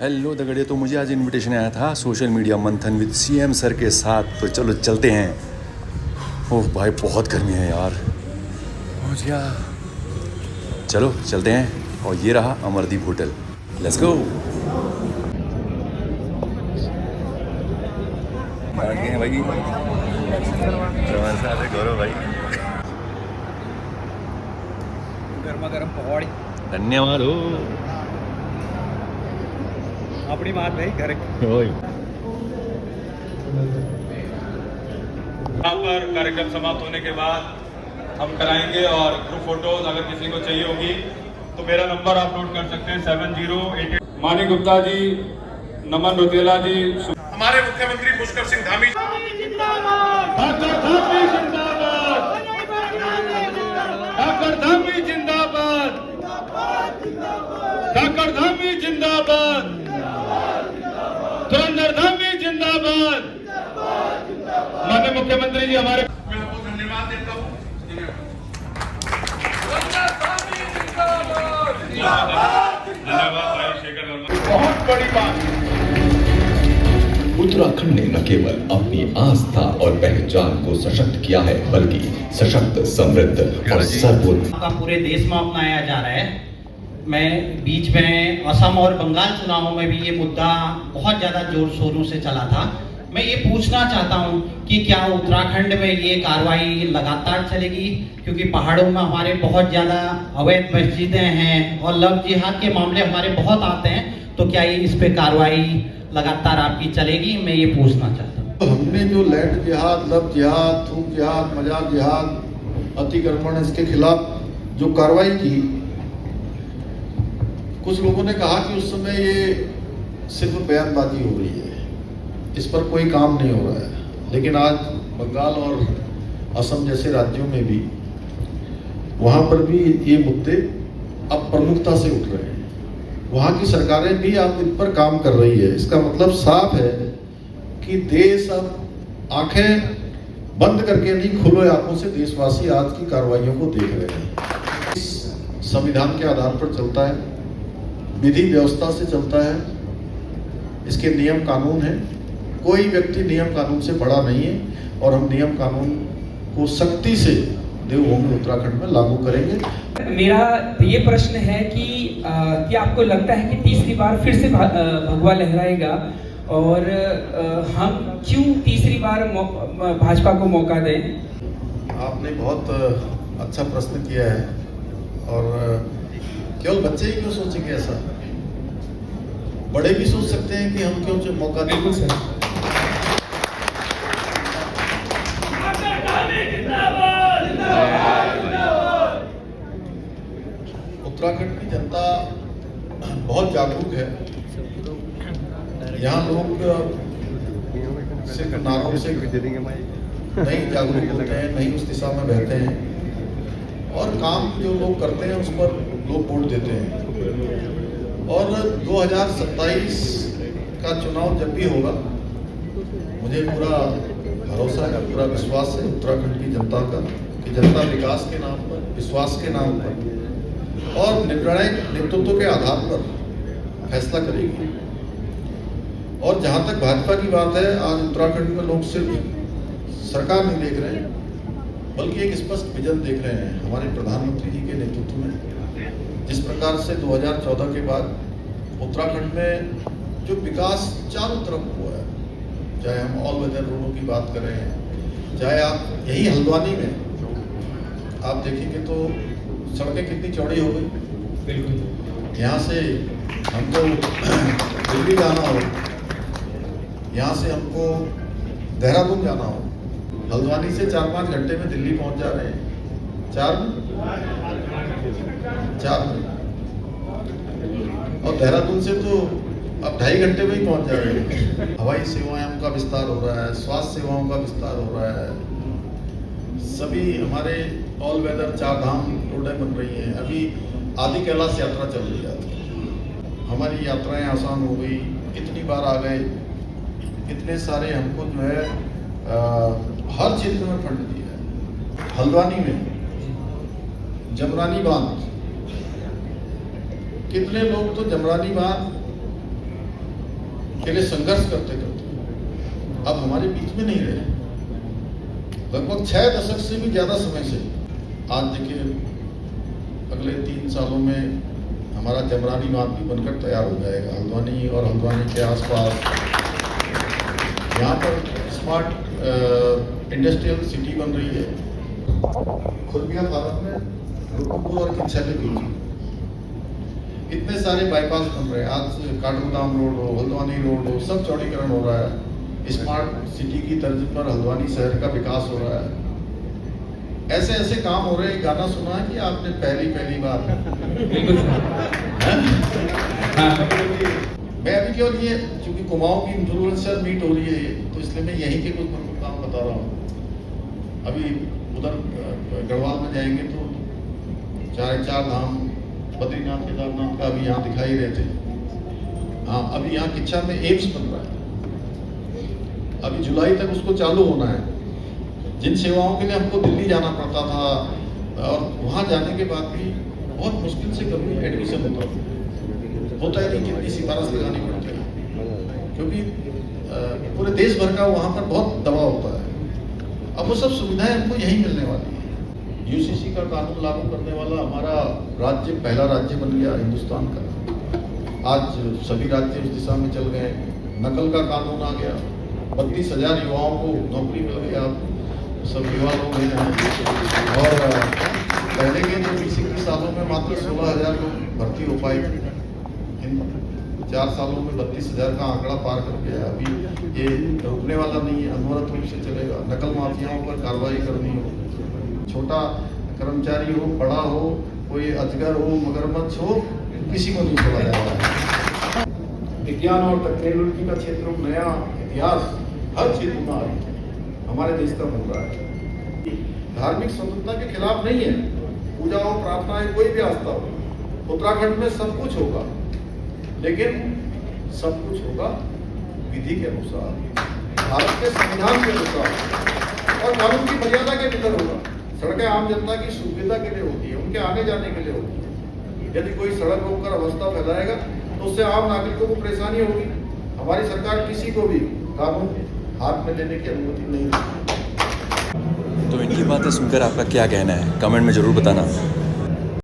Hello दगड़े, तो मुझे आज इनविटेशन आया था सोशल मीडिया मंथन विद सीएम सर के साथ, तो चलो चलते हैं। ओह भाई बहुत गर्मी है यार, पहुँच गया। चलो चलते हैं। और ये रहा अमरदीप होटल, लेट्स गो। भाई गौरव भाई, गर्मा गर्म पकौड़ी, धन्यवाद हो। अपनी बात भाई घर यहाँ पर कार्यक्रम समाप्त होने के बाद हम कराएंगे और ग्रुप फोटोज अगर किसी को चाहिए होगी तो मेरा नंबर आप नोट कर सकते हैं 7088। मानी गुप्ता जी, नमन रुतेला जी, हमारे मुख्यमंत्री पुष्कर सिंह धामी जिंदाबाद, धुरंधर धामी जिंदाबाद। माननीय मुख्यमंत्री जी हमारे, मैं आपको धन्यवाद देता हूँ। धन्यवाद भाई शेखर वर्मा, बहुत बड़ी बात। उत्तराखंड ने न केवल अपनी आस्था और पहचान को सशक्त किया है, बल्कि सशक्त, समृद्ध और सर्वोच्च का पूरे देश में अपनाया जा रहा है। मैं बीच में असम और बंगाल चुनावों में भी ये मुद्दा बहुत ज़्यादा जोर शोरों से चला था। मैं ये पूछना चाहता हूँ कि क्या उत्तराखंड में ये कार्रवाई लगातार चलेगी, क्योंकि पहाड़ों में हमारे बहुत ज़्यादा अवैध मस्जिदें हैं और लव जिहाद के मामले हमारे बहुत आते हैं, तो क्या ये इस पे कार्रवाई लगातार आपकी चलेगी? मैं ये पूछना चाहता हूँ। तो हमने जो लैंड जिहाद, लव जिहाद, थूक जिहाद, मजाक जिहाद, अतिक्रमण, इसके खिलाफ जो कार्रवाई की, कुछ लोगों ने कहा कि उस समय ये सिर्फ बयानबाजी हो रही है, इस पर कोई काम नहीं हो रहा है। लेकिन आज बंगाल और असम जैसे राज्यों में भी, वहाँ पर भी ये मुद्दे अब प्रमुखता से उठ रहे हैं। वहाँ की सरकारें भी अब इन पर काम कर रही है। इसका मतलब साफ है कि देश अब आंखें बंद करके नहीं, खुले आंखों से देशवासी आज की कार्रवाइयों को देख रहे हैं। इस संविधान के आधार पर चलता है, विधि व्यवस्था से चलता है, इसके नियम कानून है। कोई व्यक्ति नियम कानून से बड़ा नहीं है और हम नियम कानून को सख्ती से देवभूमि उत्तराखंड में लागू करेंगे। मेरा ये प्रश्न है कि क्या आपको लगता है कि तीसरी बार फिर से भगवा लहराएगा, और हम क्यों तीसरी बार भाजपा को मौका दें? आपने बहुत अच्छा प्रश्न किया है, और केवल बच्चे ही क्यों सोचेंगे ऐसा? बड़े भी सोच सकते हैं कि हम क्यों मौका दें। बिल्कुल सर। उत्तराखंड की जनता बहुत जागरूक है। यहाँ लोग सिर्फ नारों से नहीं जागरूक होते हैं, नहीं उस दिशा में बहते हैं, और काम जो लोग करते हैं उस पर लोग वोट देते हैं। और 2027 का चुनाव जब भी होगा, मुझे पूरा भरोसा है, पूरा विश्वास है उत्तराखंड की जनता का, कि जनता विकास के नाम पर, विश्वास के नाम पर और निर्णायक नेतृत्व के आधार पर फैसला करेगी। और जहाँ तक भाजपा की बात है, आज उत्तराखंड में लोग सिर्फ सरकार नहीं देख रहे हैं, बल्कि एक स्पष्ट विजन देख रहे हैं हमारे प्रधानमंत्री जी के नेतृत्व में। जिस प्रकार से 2014 के बाद उत्तराखंड में जो विकास चारों तरफ हुआ है, चाहे हम ऑल वेदर रोडों की बात करें, चाहे आप यही हल्द्वानी में आप देखेंगे तो सड़कें कितनी चौड़ी हो गई। बिल्कुल। यहाँ से हमको दिल्ली जाना हो, यहाँ से हमको देहरादून जाना हो, हल्द्वानी से 4-5 घंटे में दिल्ली पहुँच जा रहे हैं। 4 मिनट। और देहरादून से तो अब 2.5 घंटे में ही पहुँच जा रहे हैं। हवाई सेवाओं का विस्तार हो रहा है, स्वास्थ्य सेवाओं का विस्तार हो रहा है, सभी हमारे ऑल वेदर 4 धाम रोडें बन रही हैं। अभी आदि कैलाश यात्रा चल रही है, हमारी यात्राएं आसान हो गई, इतनी बार आ गए, इतने सारे हमको जो है हर क्षेत्र में फंड दिया है। हल्द्वानी में जमरानी बांध, कितने लोग तो जमरानी बांध के लिए संघर्ष करते करते अब हमारे बीच में नहीं रहे। लगभग 6 दशक से भी ज्यादा समय से आज देखिए अगले 3 सालों में हमारा जमरानी बांध भी बनकर तैयार हो जाएगा। हल्द्वानी और हल्द्वानी के आसपास यहाँ पर स्मार्ट इंडस्ट्रियल सिटी बन रही है। खुर्बिया भारत में रुकपुर और किंचैली बीच इतने सारे बाईपास बन रहे हैं। आज काठगोदाम रोड हो, हल्द्वानी रोड हो, सब चौड़ीकरण हो रहा है। स्मार्ट सिटी की तर्ज पर हल्द्वानी शहर का विकास हो रहा है। ऐसे ऐसे काम हो रहे हैं। गाना सुना है कि आपने पहली बार? बिल्कुल हाँ। मैं अभी केवल ये चूंकि कुमाऊं की इन्फ्लुएंसर मीट हो रही है तो इसलिए मैं यहीं के कुछ प्रमुख काम बता रहा हूँ। अभी उधर गढ़वाल में जाएंगे तो चार धाम बद्रीनाथ केदारनाथ का अभी यहाँ दिखाई रहे थे। हाँ, अभी यहाँ किच्छा में एम्स बन रहा है। अभी जुलाई तक उसको चालू होना है। जिन सेवाओं के लिए हमको दिल्ली जाना पड़ता था और वहाँ जाने के बाद भी बहुत मुश्किल से कभी एडमिशन होता है कि कितनी सिफारिश लगानी पड़ती है, क्योंकि पूरे देश भर का वहाँ पर बहुत दबाव होता है। अब वो सब सुविधाएं हमको यहीं मिलने वाली है। यूसीसी का कानून लागू करने वाला हमारा राज्य पहला राज्य बन गया हिंदुस्तान का। आज सभी राज्य उस दिशा में चल गए। नकल का कानून आ गया। 32,000 युवाओं को नौकरी मिल गई। आप सब युवा लोग हैं और पहले के जो 20-21 सालों में मात्र 16,000 लोग भर्ती हो पाए। इन 4 सालों में 32,000 का आंकड़ा पार कर गया। अभी ये रुकने वाला नहीं है, अनवरत रूप से चलेगा। नकल माफियाओं पर कार्रवाई करनी हो, छोटा कर्मचारी हो, बड़ा हो, कोई अजगर हो, मगरमच्छ हो, किसी को नहीं छोड़ा जा रहा है। विज्ञान और टेक्नोलॉजी का क्षेत्र में नया इतिहास हर क्षेत्र में आ रही है। हमारे देश का बन रहा है। धार्मिक स्वतंत्रता के खिलाफ नहीं है। पूजा हो, प्रार्थना है, कोई भी आस्था हो। उत्तराखंड में सब कुछ होगा, लेकिन सब कुछ होगा विधि के अनुसार, भारत के संविधान के अनुसार और कानून की मर्यादा के भीतर होगा। सड़कें आम जनता की सुविधा के लिए होती है, उनके आने जाने के लिए होती है। यदि कोई सड़क रोककर अवस्था फैलाएगा तो उससे आम नागरिकों को परेशानी होगी। हमारी सरकार किसी को भी कानून हाथ में लेने की अनुमति नहीं देती। तो इनकी बातें सुनकर आपका क्या कहना है, कमेंट में ज़रूर बताना।